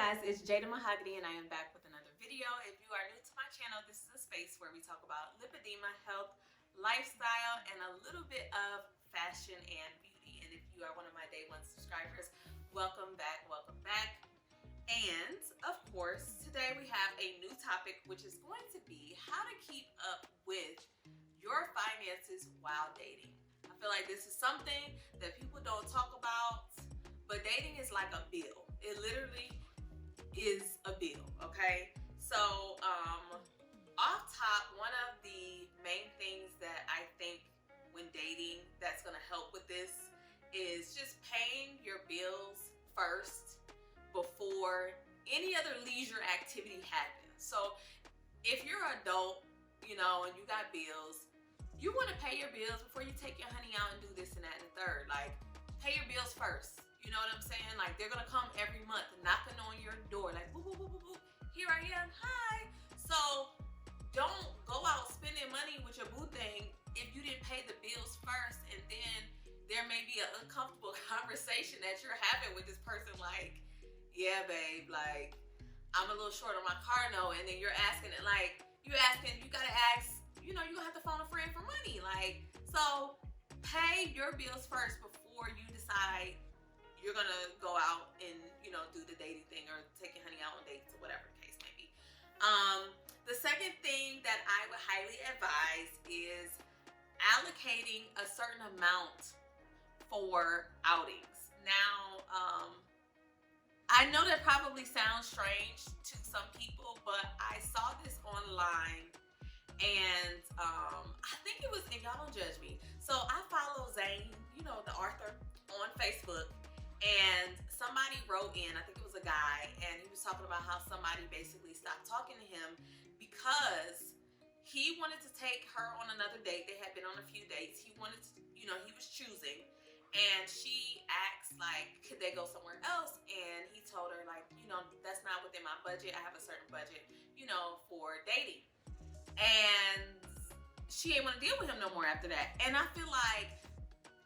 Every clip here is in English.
guys, it's Jada Mahogane and I am back with another video. If you are new to my channel, this is a space where we talk about lipedema, health, lifestyle, and a little bit of fashion and beauty. And if you are one of my day one subscribers, welcome back, welcome back. And of course, today we have a new topic, which is going to be how to keep up with your finances while dating. I feel like this is something that people don't talk about, but dating is like a bill. It literally is a bill, okay? So, off top, one of the main things that I think when dating that's gonna help with this is just paying your bills first before any other leisure activity happens. So, if you're an adult, you know, and you got bills, you wanna pay your bills before you take your honey out and do this and that and the third. Like, pay your bills first. You know what I'm saying? Like, they're gonna come every month knocking on your door like, boo, boo, boo, boo, boo. Here I am, hi. So don't go out spending money with your boo thing if you didn't pay the bills first, and then there may be an uncomfortable conversation that you're having with this person like, yeah, babe, like, I'm a little short on my car note, and then you're asking it like, you gotta ask, you know, you have to phone a friend for money. Like, so pay your bills first before you decide you're gonna go out and, you know, do the dating thing or take your honey out on dates or whatever the case may be. The second thing that I would highly advise is allocating a certain amount for outings. Now, I know that probably sounds strange to some people, but I saw this online and I think it was, and y'all don't judge me. So I follow Zane, you know, the author, on Facebook. And somebody wrote in, I think it was a guy, and he was talking about how somebody basically stopped talking to him because he wanted to take her on another date. They had been on a few dates. He wanted to, you know, he was choosing. And she asked, like, could they go somewhere else? And he told her, like, you know, that's not within my budget. I have a certain budget, you know, for dating. And she ain't want to deal with him no more after that. And I feel like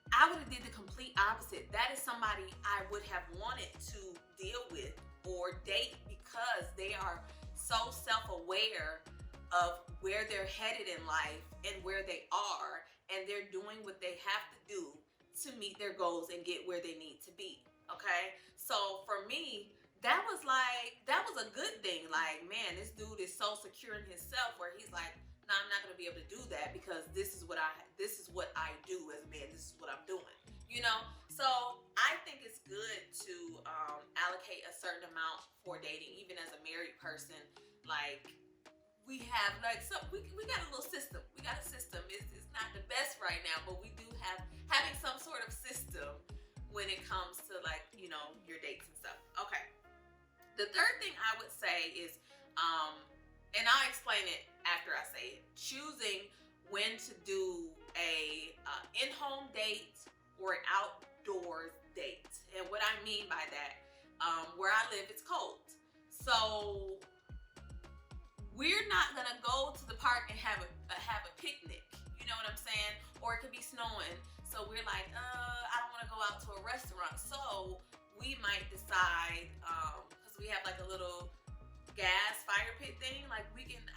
I would have did the complete opposite. That is somebody I would have wanted to deal with or date because they are so self-aware of where they're headed in life and where they are, and they're doing what they have to do to meet their goals and get where they need to be. Okay? So for me, that was a good thing. Like, man, this dude is so secure in himself where he's like, no, I'm not going to be able to do that because this is what I do as a man. This is what I'm doing, you know? So I think it's good to allocate a certain amount for dating, even as a married person. Like, we have, like, so we got a little system. We got a system. It's not the best right now, but we do have having some sort of system when it comes to, like, you know, your dates and stuff. Okay. The third thing I would say is, and I'll explain it after I say it, choosing when to do a in-home date or an outdoors date. And what I mean by that, where I live, it's cold. So we're not gonna go to the park and have a picnic. You know what I'm saying? Or it could be snowing. So we're like, I don't want to go out to a restaurant. So we might decide, because we have like a little gas fire pit thing, like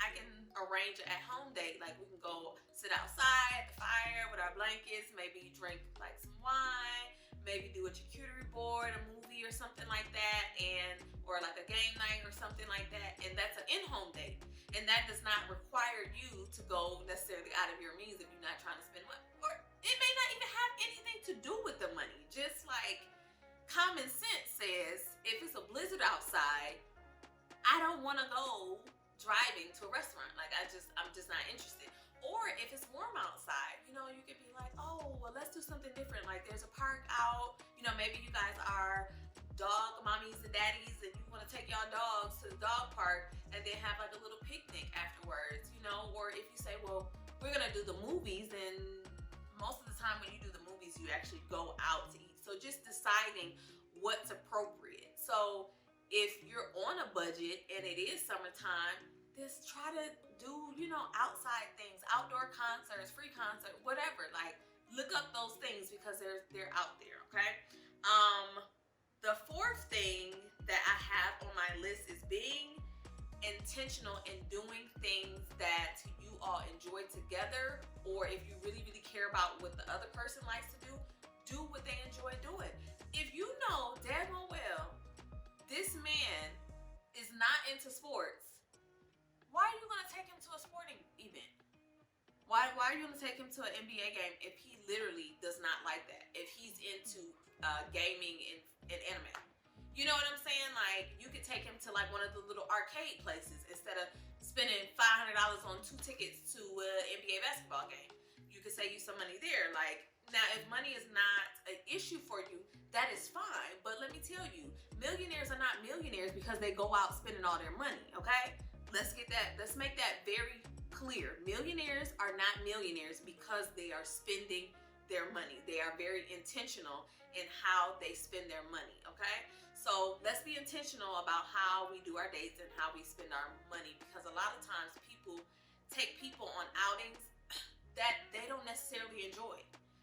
I can arrange an at-home date. Like, we can go sit outside at the fire with our blankets, maybe drink like some wine, maybe do a charcuterie board, a movie or something like that, or like a game night or something like that. And that's an in-home date, and that does not require you to go necessarily out of your means if you're not trying to spend money, or it may not even have anything to do with the money. Just like common sense says, if it's a blizzard outside, I don't want to go driving to a restaurant. Like, I'm just not interested. Or if it's warm outside, you know, you could be like, oh, well, let's do something different. Like, there's a park out, you know, maybe you guys are dog mommies and daddies and you want to take y'all dogs to the dog park and then have like a little picnic afterwards, you know. Or if you say, well, we're going to do the movies, and most of the time when you do the movies, you actually go out to eat. So just deciding what's appropriate. So if you're on a budget and it is summertime, just try to do, you know, outside things, outdoor concerts, free concert, whatever. Like, look up those things because they're out there, okay? The fourth thing that I have on my intentional in doing things that you all enjoy together, or if you really, really care about what the other person likes to do what they enjoy doing. If you know daggone well this man is not into sports, why are you going to take him to a sporting event? Why are you going to take him to an NBA game if he literally does not like that? If he's into gaming and anime? You know what I'm saying? Like, you could take him to like one of the little arcade places instead of spending $500 on 2 tickets to an NBA basketball game. You could save you some money there. Like, now, if money is not an issue for you, that is fine. But let me tell you, millionaires are not millionaires because they go out spending all their money, okay? Let's make that very clear. Millionaires are not millionaires because they are spending their money. They are very intentional in how they spend their money, okay? So let's be intentional about how we do our dates and how we spend our money, because a lot of times people take people on outings that they don't necessarily enjoy.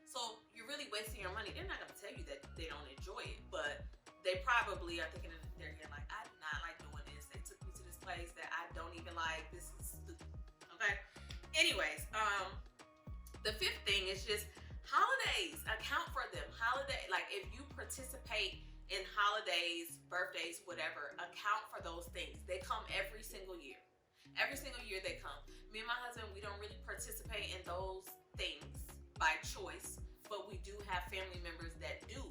So you're really wasting your money. They're not going to tell you that they don't enjoy it, but they probably are thinking in their head like, I do not like doing this. They took me to this place that I don't even like. This is stupid. Okay? Anyways, the fifth thing is just holidays. Account for them. Like if you participate in holidays, birthdays, whatever, account for those things. They come every single year. Every single year they come. Me and my husband, we don't really participate in those things by choice, but we do have family members that do.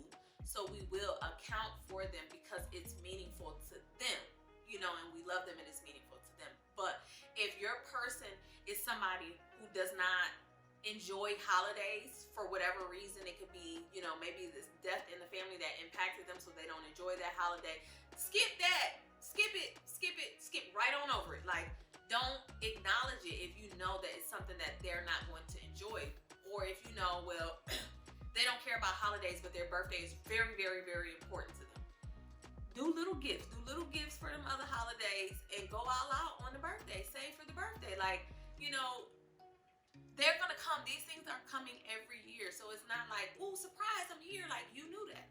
So we will account for them because it's meaningful to them, you know, and we love them and it's meaningful to them. But if your person is somebody who does not enjoy holidays for whatever reason, it could be, you know, maybe this death in the family that impacted them so they don't enjoy that holiday, skip that. Skip right on over it. Like, don't acknowledge it if you know that it's something that they're not going to enjoy. Or if you know, well, they don't care about holidays, but their birthday is very, very, very important to them. Do little gifts. Do little gifts for them other holidays and go all out on the birthday. Save for the birthday. Like, you know, they're going to come. These things are coming every year. So it's not like, ooh, surprise, I'm here. Like, you knew that.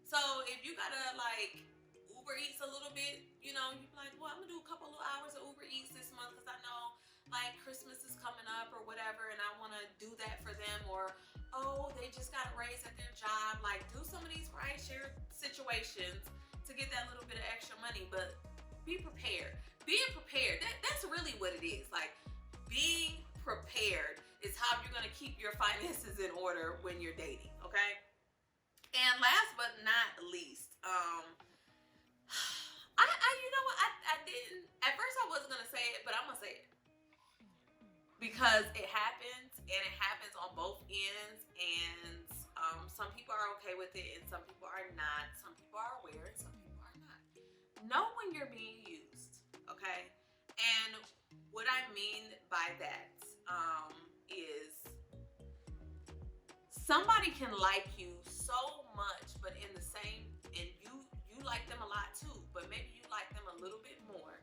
So if you got to, like, Uber Eats a little bit, you know, you're like, well, I'm going to do a couple of hours of Uber Eats this month because I know, like, Christmas is coming up or whatever, and I want to do that for them. Or, oh, they just got a raise at their job. Like, do some of these rideshare situations to get that little bit of extra money. But be prepared. Being prepared, that's really what it is. Like, being prepared is how you're going to keep your finances in order when you're dating, okay? And last but not least, you know what, I didn't, at first I wasn't going to say it, but I'm going to say it. Because it happens, and it happens on both ends, and some people are okay with it, and some people are not. Some people are aware, and some people are not. Know when you're being used, okay? And what I mean by that is somebody can like you so much, but in the same, and you like them a lot too, but maybe you like them a little bit more,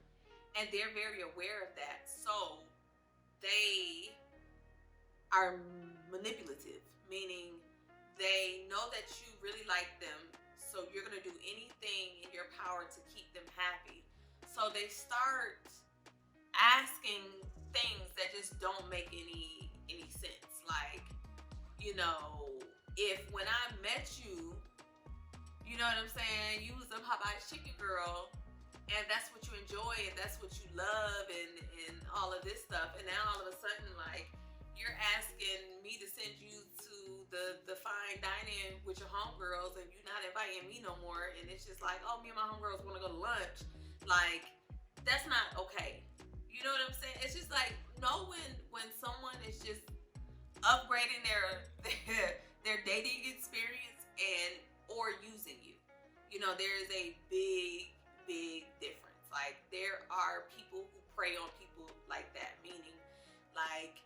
and they're very aware of that. So they are manipulative, meaning they know that you really like them, so you're going to do anything in your power to keep them happy. So they start asking things that just don't make any sense. Like, you know, if when I met you, you know what I'm saying, you was a Popeye's chicken girl, and that's what you enjoy, and that's what you love, and all of this stuff. And now all of a sudden, like, you're asking me to send you to the fine dining with your homegirls, and you're not inviting me no more. And it's just like, oh, me and my homegirls want to go to lunch. Like, that's not okay. You know what I'm saying? It's just like, know when someone is just upgrading their dating experience and or using you. You know, there is a big difference. Like, there are people who prey on people like that, meaning like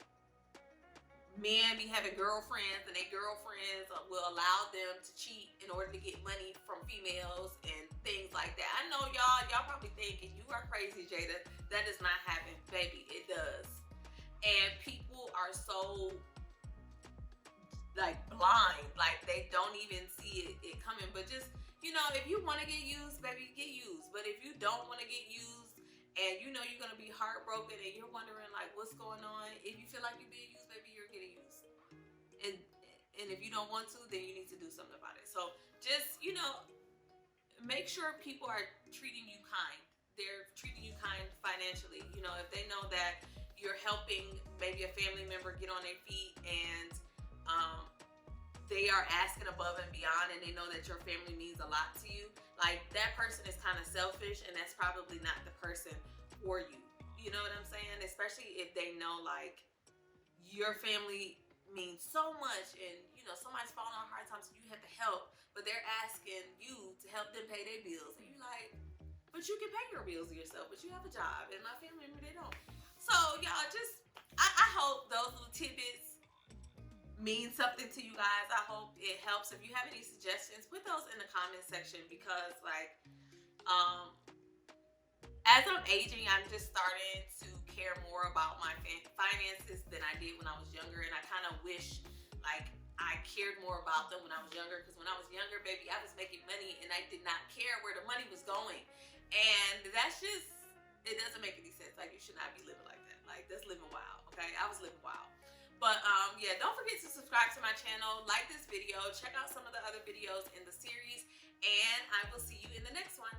men be having girlfriends, and they girlfriends will allow them to cheat in order to get money from females and things like that. I know y'all probably thinking you are crazy, Jada. That does not happen, baby. It does. And people are so like blind, like they don't even see it coming. But just, you know, if you want to get used, baby, get used. But if you don't want to get used and you know you're gonna be heartbroken and you're wondering like what's going on. If you feel like you're being used, maybe you're getting used. And if you don't want to, then you need to do something about it. So just, make sure people are treating you kind. They're treating you kind financially. If they know that you're helping maybe a family member get on their feet, and they are asking above and beyond, and they know that your family means a lot to you, like that person is kind of selfish, and that's probably not the person for you. You know what I'm saying? Especially if they know like your family means so much, and somebody's falling on hard times, so you have to help, but they're asking you to help them pay their bills, and you're like, but you can pay your bills yourself, but you have a job, and my family member, they don't. So y'all, just I hope those little tidbits mean something to you guys. I hope it helps. If you have any suggestions, put those in the comment section, because like as I'm aging, I'm just starting to care more about my finances than I did when I was younger, and I kind of wish like I cared more about them when I was younger, because when I was younger, baby, I was making money and I did not care where the money was going, and that's just, it doesn't make any sense. Like, you should not be living like that. Like, that's living wild. Okay, I was living wild. But yeah, don't forget to subscribe to my channel, like this video, check out some of the other videos in the series, and I will see you in the next one.